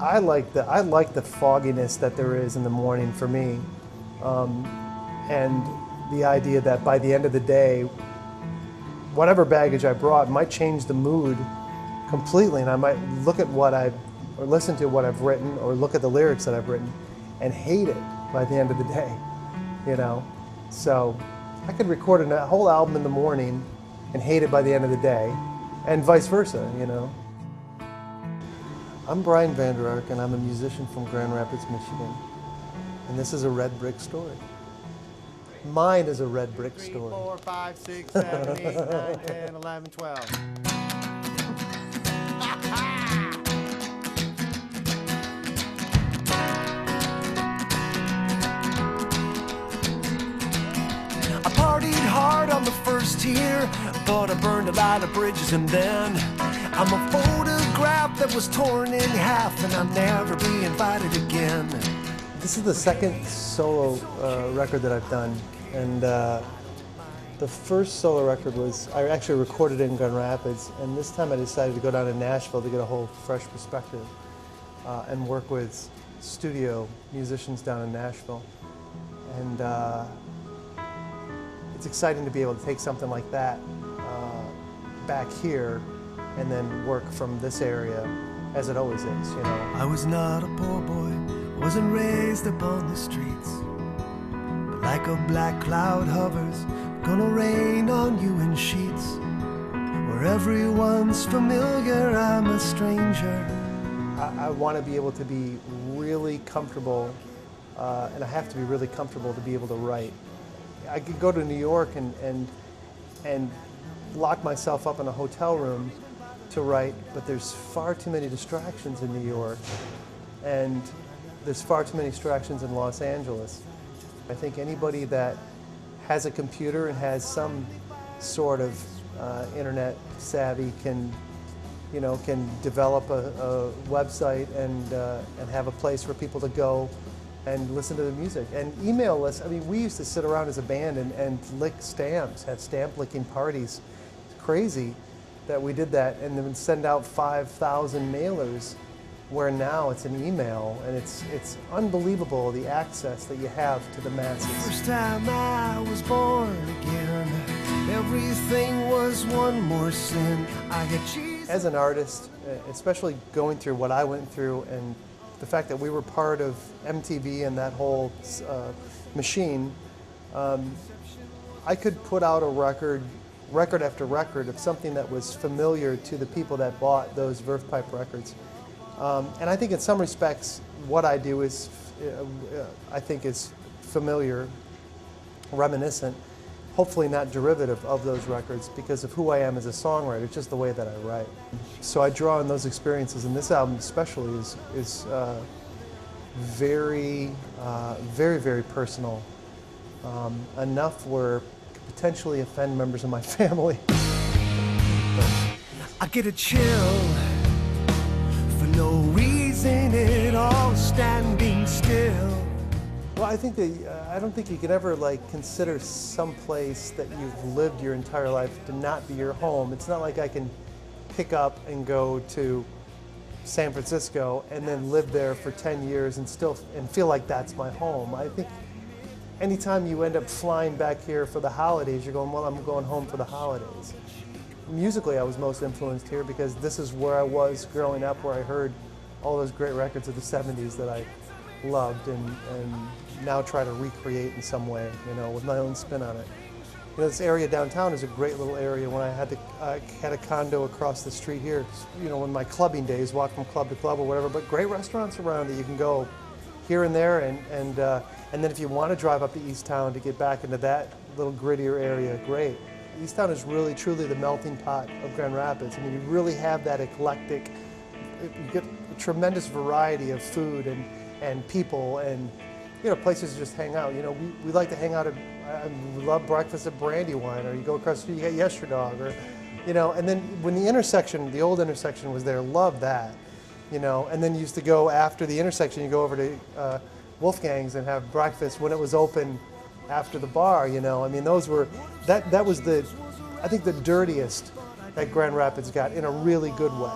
I like the fogginess that there is in the morning for me, and the idea that by the end of the day, whatever baggage I brought might change the mood completely, and I might look at or listen to what I've written, or look at the lyrics that I've written, and hate it by the end of the day, you know. So I could record a whole album in the morning and hate it by the end of the day, and vice versa, you know. I'm Brian Vander Ark, and I'm a musician from Grand Rapids, Michigan. And this is a red brick story. Mine is a red brick 3, story. 4, 5, 6, 7, 8, 9, 10, 11, 12. I partied hard on the first year, but I burned a lot of bridges, and then I'm a photograph that was torn in half, and I'll never be invited again. This is the second solo record that I've done, and the first solo record I actually recorded in Grand Rapids, and this time I decided to go down to Nashville to get a whole fresh perspective and work with studio musicians down in Nashville. And it's exciting to be able to take something like that back here and then work from this area as it always is, you know. I was not a poor boy, wasn't raised upon the streets, but like a black cloud hovers, gonna rain on you in sheets. Where everyone's familiar, I'm a stranger. I want to be able to be really comfortable, and I have to be really comfortable to be able to write. I could go to New York and lock myself up in a hotel room to write, but there's far too many distractions in New York, and there's far too many distractions in Los Angeles. I think anybody that has a computer and has some sort of internet savvy can develop a website and have a place for people to go and listen to the music. And email lists, I mean, we used to sit around as a band and lick stamps, have stamp licking parties. It's crazy that we did that, and then send out 5,000 mailers, where now it's an email, and it's unbelievable the access that you have to the masses. First time I was born again, everything was one more sin. I had Jesus. As an artist, especially going through what I went through, and the fact that we were part of MTV and that whole machine, I could put out a record after record of something that was familiar to the people that bought those Verve Pipe records. And I think in some respects, what I do is, I think is familiar, reminiscent, hopefully not derivative of those records because of who I am as a songwriter, just the way that I write. So I draw on those experiences, and this album especially is very, very personal, enough where it could potentially offend members of my family. I get a chill for no reason at all, standing still. Well, I think that I don't think you can ever consider some place that you've lived your entire life to not be your home. It's not like I can pick up and go to San Francisco and then live there for 10 years and feel like that's my home. I think anytime you end up flying back here for the holidays, you're going, well, I'm going home for the holidays. Musically, I was most influenced here because this is where I was growing up, where I heard all those great records of the 70s that I loved and now try to recreate in some way, with my own spin on it. This area downtown is a great little area. When I had a condo across the street here, in my clubbing days, walk from club to club or whatever, but great restaurants around that you can go here and there, and then if you want to drive up to East Town to get back into that little grittier area, great. East Town is really, truly the melting pot of Grand Rapids. I mean, you really have that eclectic, you get a tremendous variety of food and people and places to just hang out. We like to hang out we love breakfast at Brandywine, or you go across the street, you get Yesterdog, or and then when the old intersection was there, loved that, and then you used to go after the intersection, you go over to Wolfgang's and have breakfast when it was open after the bar, I mean, those were, that was the I think the dirtiest that Grand Rapids got in a really good way.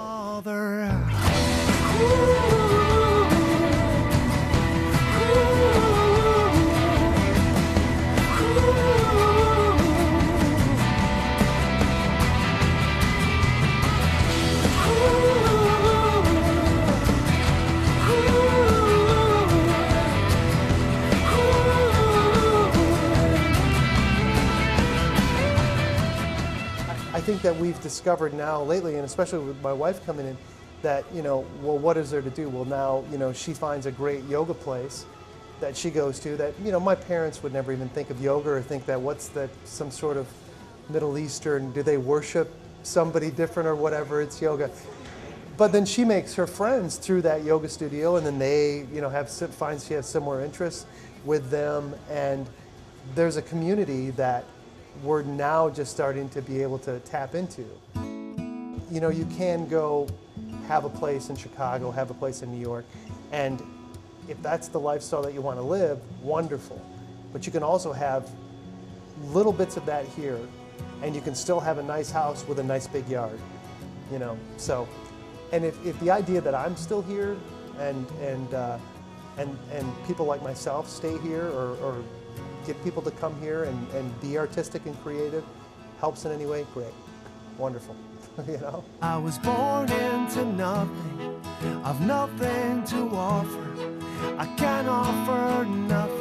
I think that we've discovered now lately, and especially with my wife coming in, that, well, what is there to do? Well, now, she finds a great yoga place that she goes to that, my parents would never even think of yoga or think that what's that, some sort of Middle Eastern, do they worship somebody different or whatever, it's yoga. But then she makes her friends through that yoga studio, and then they, finds she has similar interests with them, and there's a community that we're now just starting to be able to tap into. You can go have a place in Chicago, have a place in New York, and if that's the lifestyle that you want to live, wonderful. But you can also have little bits of that here, and you can still have a nice house with a nice big yard, So, and if the idea that I'm still here and people like myself stay here or get people to come here and be artistic and creative helps in any way, great, wonderful, I was born into nothing, I've nothing to offer, I can offer nothing.